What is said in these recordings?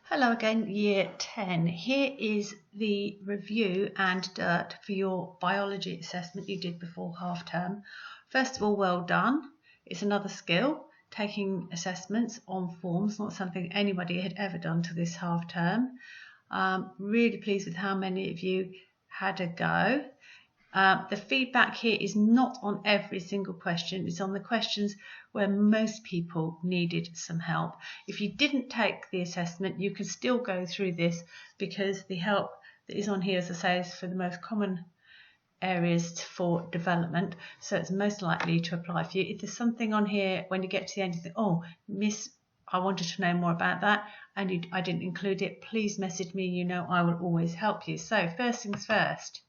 Hello again, Year 10. Here is the review and dirt for your biology assessment you did before half term. First of all, well done. It's another skill, taking assessments on forms, not something anybody had ever done to this half term. Really pleased with how many of you had a go. The feedback here is not on every single question, it's on the questions where most people needed some help. If you didn't take the assessment, you can still go through this because the help that is on here, as I say, is for the most common areas for development, so it's most likely to apply for you. If there's something on here when you get to the end you think, oh, Miss, I wanted to know more about that and I didn't include it, please message me, you know I will always help you. So first things first.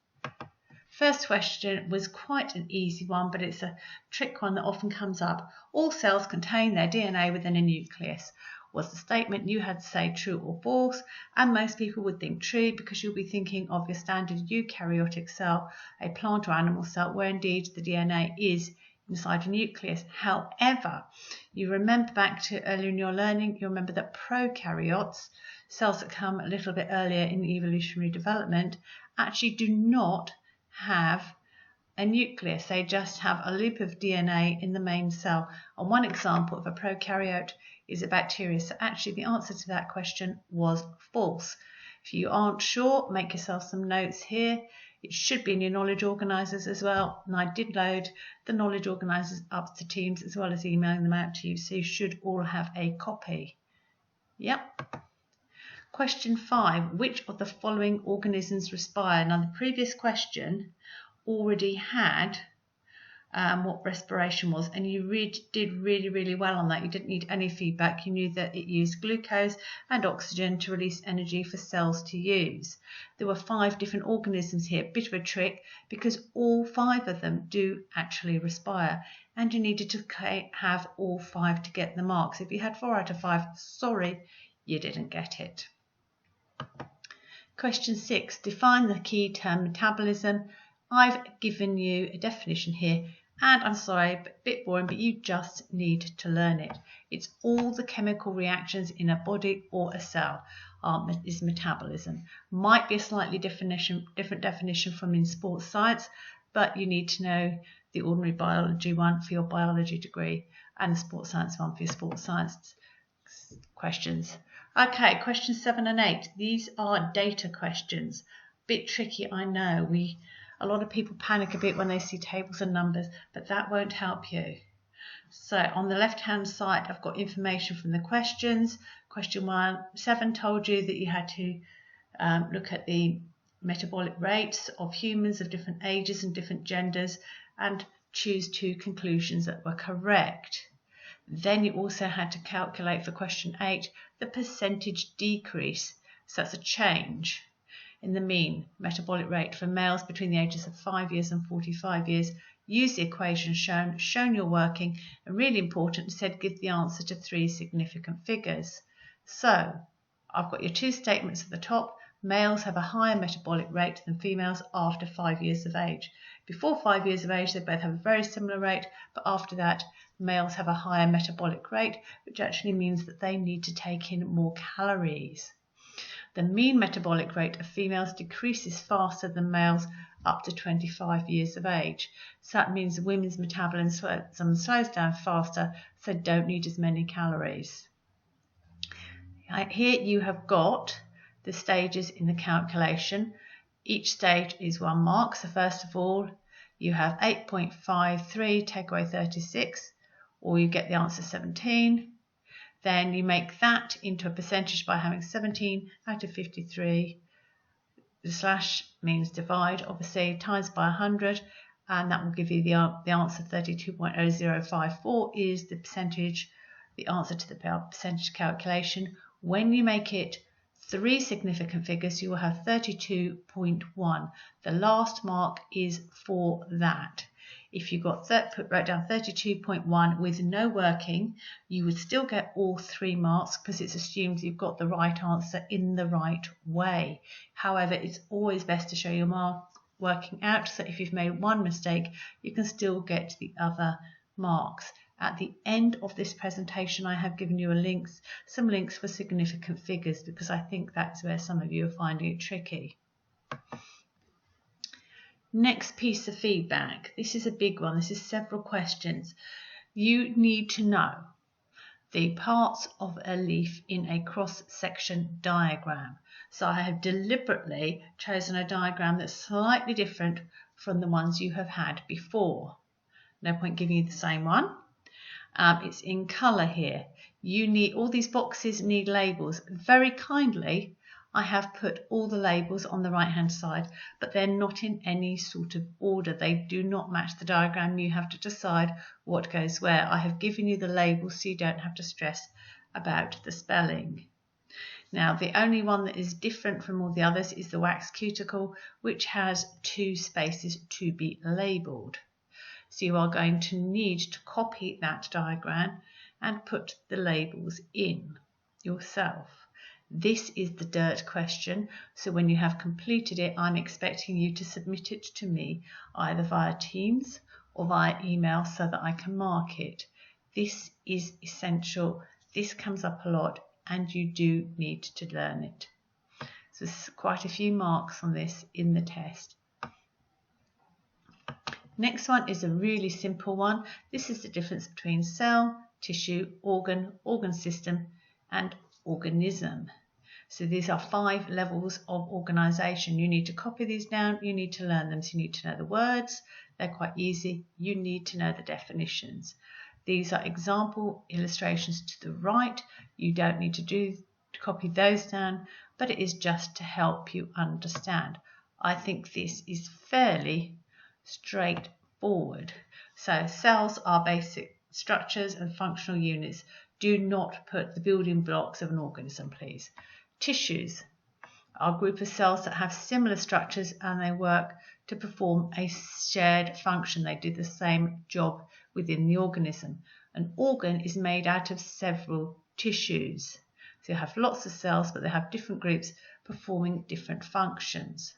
First question was quite an easy one, but it's a trick one that often comes up. All cells contain their DNA within a nucleus. Was the statement you had to say true or false? And most people would think true because you'll be thinking of your standard eukaryotic cell, a plant or animal cell, where indeed the DNA is inside a nucleus. However, you remember back to earlier in your learning, you remember that prokaryotes, cells that come a little bit earlier in evolutionary development, actually do not have a nucleus. They just have a loop of DNA in the main cell. And one example of a prokaryote is a bacteria. So actually the answer to that question was false. If you aren't sure, make yourself some notes here. It should be in your knowledge organisers as well. And I did load the knowledge organisers up to Teams as well as emailing them out to you. So you should all have a copy. Yep. Question 5, which of the following organisms respire? Now the previous question already had what respiration was, and you did really well on that. You didn't need any feedback. You knew that it used glucose and oxygen to release energy for cells to use. There were 5 different organisms here, bit of a trick because all 5 of them do actually respire, and you needed to have all 5 to get the marks. If you had 4 out of 5, sorry, you didn't get it. Question 6, define the key term metabolism. I've given you a definition here, and I'm sorry, a bit boring, but you just need to learn it. It's all the chemical reactions in a body or a cell is metabolism. Might be a slightly different definition from in sports science, but you need to know the ordinary biology one for your biology degree and the sports science one for your sports science questions. Okay, questions 7 and 8. These are data questions. Bit tricky, I know. A lot of people panic a bit when they see tables and numbers, but that won't help you. So on the left-hand side, I've got information from the questions. Question 7 told you that you had to look at the metabolic rates of humans of different ages and different genders and choose 2 conclusions that were correct. Then you also had to calculate for question 8 the percentage decrease, so that's a change in the mean metabolic rate for males between the ages of 5 years and 45 years. Use the equation shown you're working, and really important, said give the answer to 3 significant figures. So I've got your 2 statements at the top. Males have a higher metabolic rate than females after 5 years of age. Before 5 years of age, they both have a very similar rate, but after that, males have a higher metabolic rate, which actually means that they need to take in more calories. The mean metabolic rate of females decreases faster than males up to 25 years of age. So that means women's metabolism slows down faster, so don't need as many calories. Here you have got the stages in the calculation. Each stage is 1 mark. So first of all, you have 8.53, take away 36, or you get the answer 17. Then you make that into a percentage by having 17 out of 53. The slash means divide, obviously, times by 100, and that will give you the answer 32.0054 is the percentage, the answer to the percentage calculation. When you make it 3 significant figures, you will have 32.1. The last mark is for that. If you wrote down 32.1 with no working, you would still get all 3 marks because it's assumed you've got the right answer in the right way. However, it's always best to show your mark working out, so if you've made 1 mistake, you can still get the other marks. At the end of this presentation, I have given you some links for significant figures, because I think that's where some of you are finding it tricky. Next piece of feedback. This is a big one. This is several questions. You need to know the parts of a leaf in a cross-section diagram. So I have deliberately chosen a diagram that's slightly different from the ones you have had before. No point giving you the same one. It's in colour here. All these boxes need labels. Very kindly, I have put all the labels on the right hand side, but they're not in any sort of order. They do not match the diagram. You have to decide what goes where. I have given you the labels so you don't have to stress about the spelling. Now, the only one that is different from all the others is the wax cuticle, which has 2 spaces to be labelled. So you are going to need to copy that diagram and put the labels in yourself. This is the dirt question, so when you have completed it, I'm expecting you to submit it to me either via Teams or via email so that I can mark it. This is essential. This comes up a lot and you do need to learn it. So there's quite a few marks on this in the test. Next one is a really simple one. This is the difference between cell, tissue, organ, organ system and organism. So these are 5 levels of organisation. You need to copy these down, you need to learn them. So you need to know the words, they're quite easy. You need to know the definitions. These are example illustrations to the right. You don't need to copy those down, but it is just to help you understand. I think this is fairly straightforward. So cells are basic structures and functional units. Do not put the building blocks of an organism, please. Tissues are a group of cells that have similar structures and they work to perform a shared function. They do the same job within the organism. An organ is made out of several tissues. So you have lots of cells, but they have different groups performing different functions.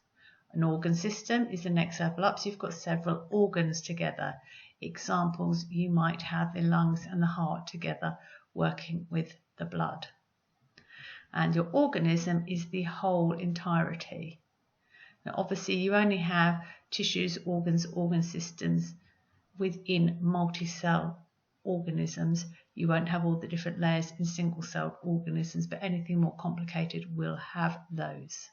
An organ system is the next level up, so you've got several organs together. Examples, you might have the lungs and the heart together working with the blood. And your organism is the whole entirety. Now, obviously, you only have tissues, organs, organ systems within multi-cell organisms. You won't have all the different layers in single-celled organisms, but anything more complicated will have those.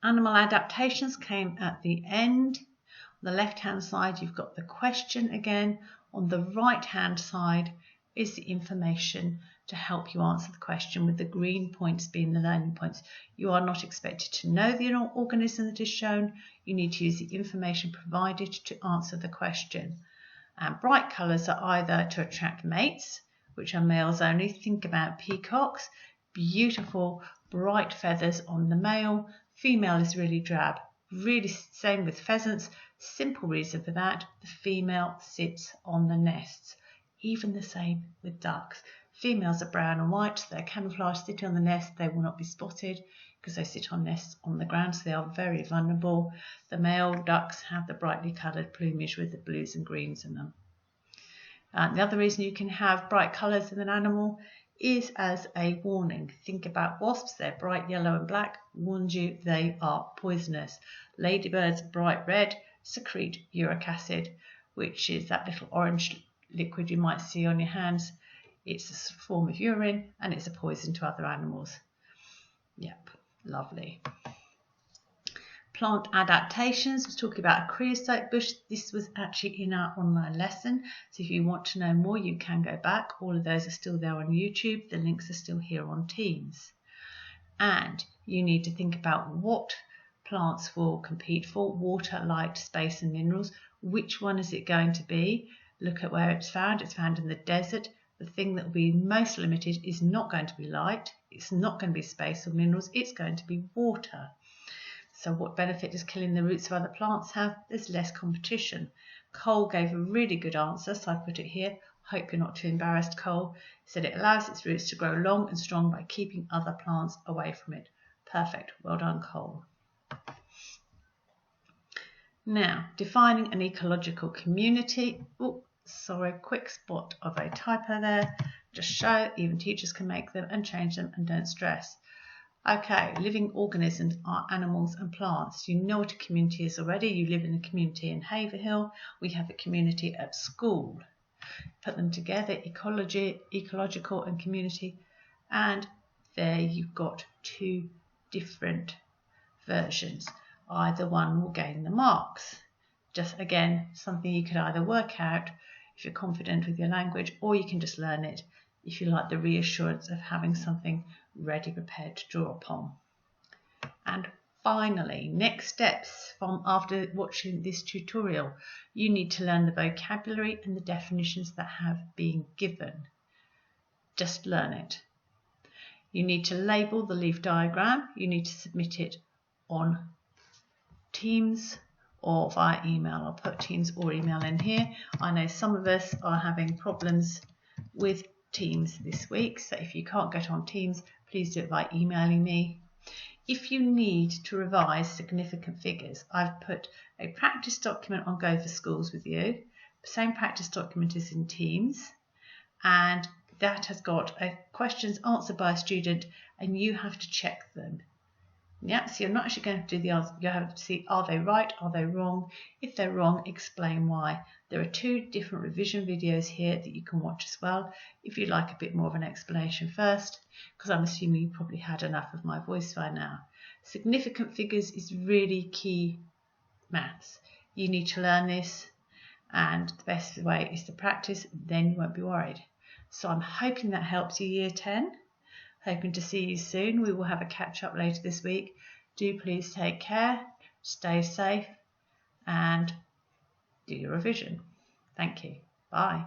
Animal adaptations came at the end. On the left-hand side, you've got the question again. On the right-hand side is the information to help you answer the question, with the green points being the learning points. You are not expected to know the organism that is shown. You need to use the information provided to answer the question. And bright colours are either to attract mates, which are males only. Think about peacocks. Beautiful bright feathers on the male. Female is really drab. Really same with pheasants. Simple reason for that. The female sits on the nests. Even the same with ducks. Females are brown and white, so they're camouflaged, sitting on the nest. They will not be spotted because they sit on nests on the ground, so they are very vulnerable. The male ducks have the brightly coloured plumage with the blues and greens in them. The other reason you can have bright colours in an animal is as a warning. Think about wasps, they're bright yellow and black, warns you they are poisonous. Ladybirds, bright red, secrete uric acid, which is that little orange liquid you might see on your hands. It's a form of urine and it's a poison to other animals. Yep, lovely. Plant adaptations, I was talking about a creosote bush. This was actually in our online lesson. So if you want to know more, you can go back. All of those are still there on YouTube. The links are still here on Teams. And you need to think about what plants will compete for: water, light, space and minerals. Which one is it going to be? Look at where it's found. It's found in the desert. The thing that will be most limited is not going to be light. It's not going to be space or minerals. It's going to be water. So what benefit does killing the roots of other plants have? There's less competition. Cole gave a really good answer, so I put it here. Hope you're not too embarrassed, Cole. He said it allows its roots to grow long and strong by keeping other plants away from it. Perfect. Well done, Cole. Now, defining an ecological community. Oh, sorry, quick spot of a typo there. Just show even teachers can make them and change them and don't stress. Okay, living organisms are animals and plants. You know what a community is already. You live in a community in Haverhill. We have a community at school. Put them together, ecology, ecological and community, and there you've got two different versions. Either one will gain the marks. Just again, something you could either work out if you're confident with your language, or you can just learn it if you like the reassurance of having something ready prepared to draw upon. And finally, next steps from after watching this tutorial, you need to learn the vocabulary and the definitions that have been given. Just learn it. You need to label the leaf diagram. You need to submit it on Teams or via email. I'll put Teams or email in here. I know some of us are having problems with Teams this week, so if you can't get on Teams, please do it by emailing me. If you need to revise significant figures, I've put a practice document on Go for Schools with you. The same practice document is in Teams, and that has got questions answered by a student, and you have to check them. Yeah, so you're not actually going to do the answer. You have to see, are they right? Are they wrong? If they're wrong, explain why. There are two different revision videos here that you can watch as well if you'd like a bit more of an explanation first, because I'm assuming you probably had enough of my voice by now. Significant figures is really key maths. You need to learn this, and the best way is to practice, then you won't be worried. So I'm hoping that helps you, Year 10. Hoping to see you soon. We will have a catch up later this week. Do please take care, stay safe, and do your revision. Thank you. Bye.